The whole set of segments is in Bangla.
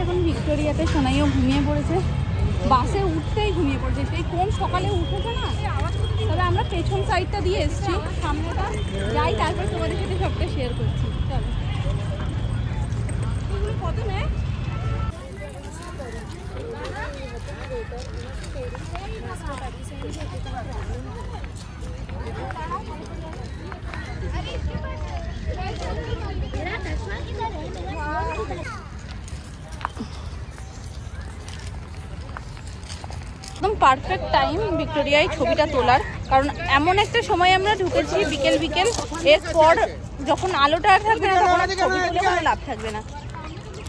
এখন ভিক্টোরিয়াতে সোনাইও ঘুমিয়ে পড়েছে, বাসে উঠতেই ঘুমিয়ে পড়েছে, সেই কোন সকালে উঠেছে না। তবে আমরা পেছন সাইডটা দিয়ে এসেছি, সামনেটা যাই তারপর তোমাদের সাথে সবটা শেয়ার করছি। চলো প্রথমে একদম পারফেক্ট টাইম ভিক্টোরিয়ায় ছবিটা তোলার, কারণ এমন একটা সময় আমরা ঢুকেছি বিকেল বিকেল, এরপর যখন আলোটা আর থাকবে না তখন আর ছবি তুলে কোনো লাভ থাকবে না।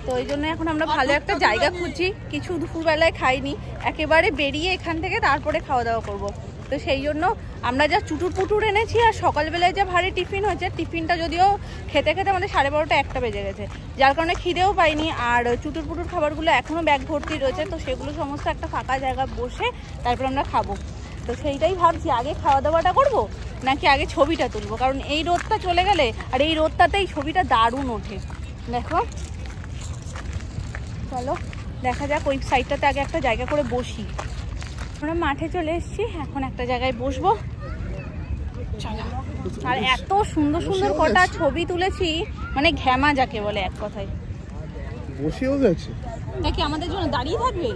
তো ওই জন্য এখন আমরা ভালো একটা জায়গা খুঁজছি, কিছু দুপুরবেলায় খাইনি, একেবারে বেরিয়ে এখান থেকে তারপরে খাওয়া দাওয়া করব। তো সেই জন্য আমরা যা চুটুর পুটুর এনেছি আর সকালবেলায় যা ভারী টিফিন হয়েছে, টিফিনটা যদিও খেতে খেতে আমাদের 12:30 1টা বেজে গেছে, যার কারণে খিদেও পাইনি। আর চুটুর পুটুর খাবারগুলো এখনও ব্যাগ ভর্তি রয়েছে, তো সেগুলো সমস্ত একটা ফাঁকা জায়গা বসে তারপর আমরা খাবো। তো সেইটাই ভাবছি, আগে খাওয়া দাওয়াটা করবো নাকি আগে ছবিটা তুলবো, কারণ এই রোদটা চলে গেলে আর এই রোদটাতেই ছবিটা দারুণ ওঠে। দেখো চলো দেখা যাক, ওই সাইডটাতে আগে একটা জায়গা করে বসি। আমরা মাঠে চলে এসেছি, এখন একটা জায়গায় বসবো। আর এত সুন্দর সুন্দর কটা ছবি তুলেছি, মানে ঘ্যামা যাকে বলে এক কথায়। বসেও গেছে নাকি আমাদের জন্য দাঁড়িয়ে থাকবে?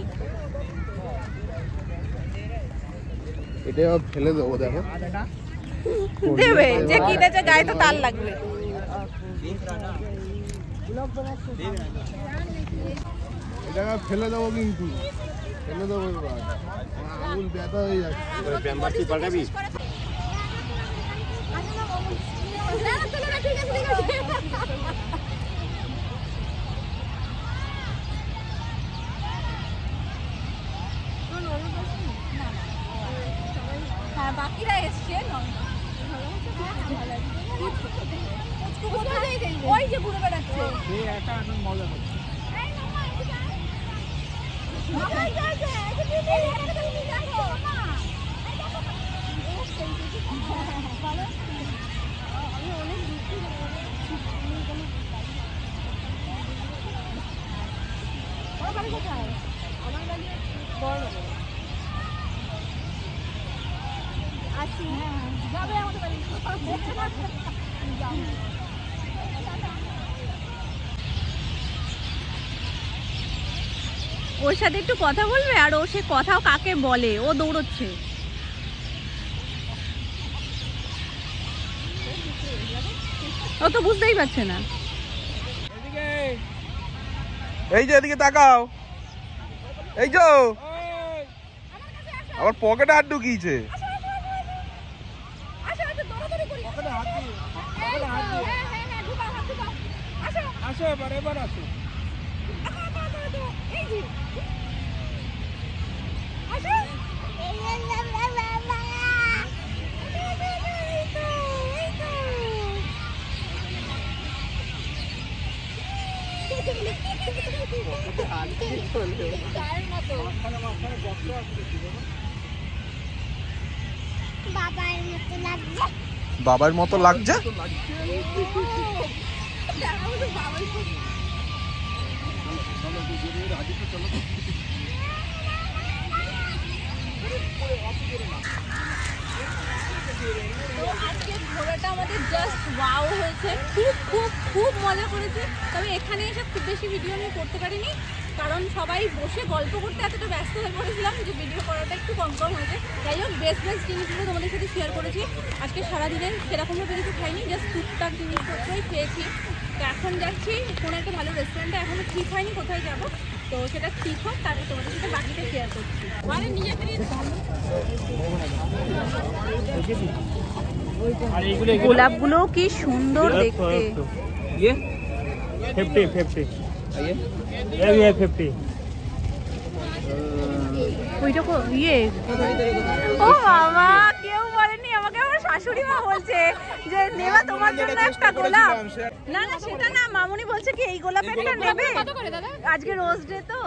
এটা ফেলে দেবো, দেখো দেবে যে কিনেছে গায়ে তো তার লাগবে। এটা ফেলে দেবো, কিন্তু ফেলে দেবো, আঙুল ব্যথা হয়ে যাচ্ছে। পাল্টাবি হ্যাঁ, বাকিরা এসছে ওই যে ঘুরে বেড়াচ্ছে। আমার বাড়ি বড় আসি, যাবে আমাদের বাড়ি। ওর সাথে একটু কথা বলবে, আর ও সে কথাও কাকে বলে, ও দৌড়চ্ছে। ও তো বুঝতেই পারছে না। এই যে এদিকে তাকাও, এই যে আবার পকেটে হাত ঢুকিয়েছে। আসো এবার আসো। বাবার মতো লাগছে। আজকে ঘোরাটা আমাদের জাস্ট ওয়াও হয়েছে, খুব খুব খুব মজা করেছি। তবে এখানে এসে খুব বেশি ভিডিও আমি করতে পারিনি, কারণ সবাই বসে গল্প করতে এতটা ব্যস্ত হয়ে পড়েছিলাম যে ভিডিও করাটা একটু কম হয়েছে। যাই হোক, বেস্ট জিনিসগুলো তোমাদের সাথে শেয়ার করেছি। আজকে সারাদিনে সেরকমভাবে কিছু খাইনি, জাস্ট টুকটাক জিনিসপত্রই খেয়েছি। তো এখন যাচ্ছি কোনো একটা ভালো রেস্টুরেন্টে, এখনও ঠিক হয়নি কোথায় যাবো, তো সেটা ঠিক হোক তারপর তোমাদের সাথে বাকিটা শেয়ার করছি। মানে নিজে গোলাপগুলো কি সুন্দর দেখতে। ও বাবা, কেউ বলেনি আমাকে, আমার শাশুড়ি মা বলছে যে নেবা তোমার জন্য একটা গোলাপ। না না সেটা না, মামুনি বলছে কি এই গোলাপেরটা নেবে আজকে রোজ ডে তো।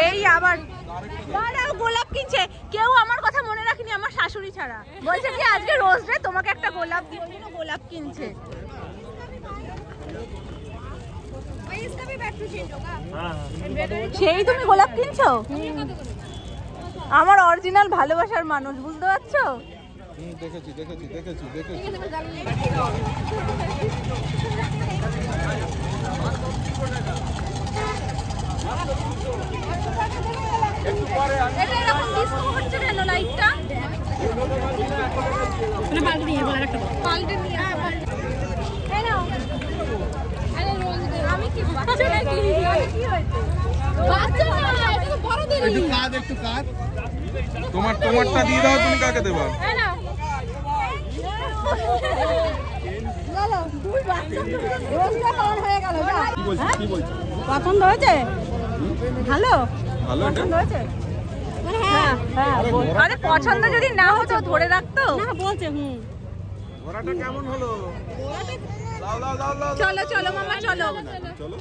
এই আবার দাঁড়াও, গোলাপ কিনছে কেউ, আমার কথা মনে রাখিনি আমার শাশুড়ি ছাড়া। বলছে কি আজকে রোজ ডে তোমাকে একটা গোলাপ দিই, ওই জন্য গোলাপ কিনছে। সেই তুমি গোলাপ কিনছো? আমার অরিজিনাল ভালোবাসার মানুষ, বুঝতে পারছো? দেখেছি দেখেছি দেখেছি দেখেছি। এটা এরকম ডিস্কো হচ্ছে কেন লাইটটা? মানে পাল্টে নিয়ে বলার একটা পাল্টে নিয়ে এই নাও। আরে রোজ আমি কি বাচ্চা নাকি? কি হয়েছে? বাচ্চা না, এটা তো বড়দের। একটু কাট একটু কাট। তোমারটা দিয়ে দাও, তুমি কাকে দেবা? এই নাও। চলো দুই বাচ্চা রোজটা পার হয়ে গেল। কি বলছিস কি বলছিস? পছন্দ হয়েছে? ভালো ভালো এটা? পছন্দ হয়েছে? হ্যাঁ হ্যাঁ। আরে পছন্দ যদি না হতো ধরে রাখতো না, বলছে ঘোড়াটা কেমন হলো? দাও দাও দাও দাও। চলো চলো মামা চলো চলো।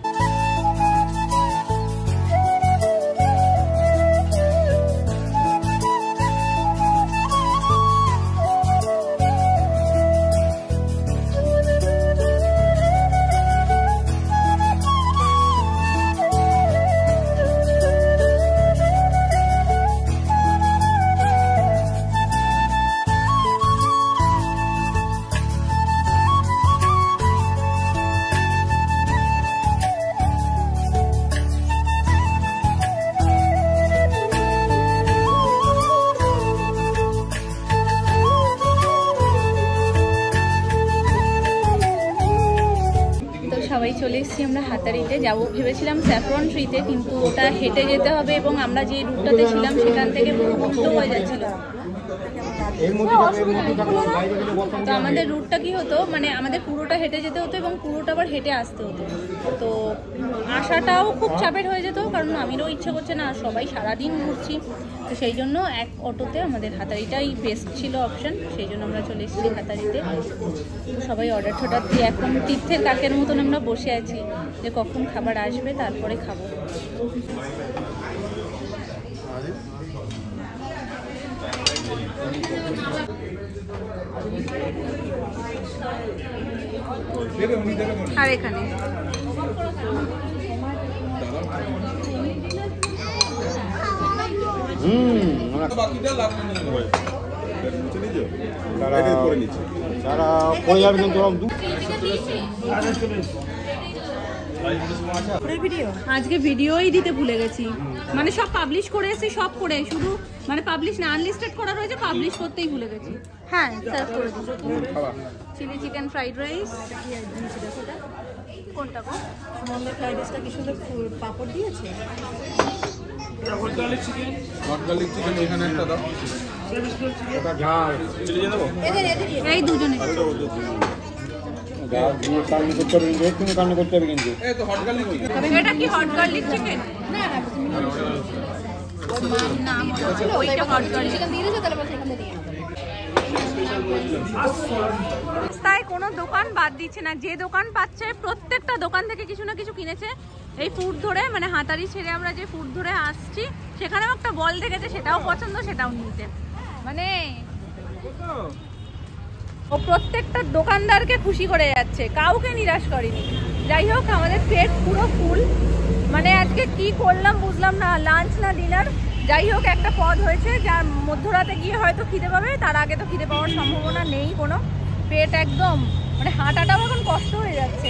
সবাই চলে এসেছি আমরা হাতারিতে যাবো ভেবেছিলাম স্যাফরন ট্রিতে, কিন্তু ওটা হেঁটে যেতে হবে এবং আমরা যে রুটটাতে ছিলাম সেখান থেকে উল্টো হয়ে যাচ্ছিল। তো আমাদের রুটটা কি হতো, মানে আমাদের পুরোটা হেঁটে যেতে হতো এবং পুরোটা আবার হেঁটে আসতে হতো। তো আসাটাও খুব চাপের হয়ে যেত, কারণ আমিরও ইচ্ছে করছে না, সবাই সারাদিন ঘুরছি। তো সেই জন্য এক অটোতে আমাদের হাতারিটাই বেস্ট ছিল অপশন, সেই জন্য আমরা চলে এসেছি হাতারিতে। সবাই অর্ডার ঠর্ডার দিয়ে এখন তীর্থের কাকের মতন আমরা বসে আছি যে কখন খাবার আসবে তারপরে খাবো। আর এখানে আজকে ভিডিওই দিতে ভুলে গেছি, মানে সব পাবলিশ করে এসেছি, সব করে শুধু মানে পাবলিশ না আনলিস্টেড করা রয়েছে, পাবলিশ করতেই ভুলে গেছি। হ্যাঁ সার্ভ করে দিচ্ছি। Chilli chicken fried rice. কোনটা গো? মন্ডা ফ্রাইড রাইসটা কি সুন্দর পাপড় দিয়েছে। হট গার্লিক চিকেন এখানে একটা দাও। এটা ঝাল চিলি দিয়ে দেবো। এই দুজনে এটা কি হট গার্লিক চিকেন? না ওইটা হট গার্লিক চিকেন দিয়ে দিয়েছে, তাহলে বলছে এখানে দিয়ে। তাই কোনো দোকান বাদ দিচ্ছে না, যে দোকান পাচ্ছে প্রত্যেকটা দোকান থেকে কিছু না কিছু কিনেছে। এই ফুড ধরে মানে হাতারি ছেড়ে আমরা যে ফুড ধরে আসছি সেখানেও একটা বল দেখেছে, সেটাও পছন্দ, সেটাও নিয়েছে। মানে ও প্রত্যেকটা দোকানদারকে খুশি করে যাচ্ছে, কাউকে নিরাশ করেনি। যাই হোক আমাদের পেট পুরো ফুল, মানে আজকে কি করলাম বুঝলাম না, লাঞ্চ না ডিনার, যাই হোক একটা পদ হয়েছে, যার মধ্যরাতে গিয়ে হয়তো খিদে পাবে, তার আগে তো খিদে পাওয়ার সম্ভাবনা নেই কোনো। পেট একদম মানে হাঁটাটাও এখন কষ্ট হয়ে যাচ্ছে।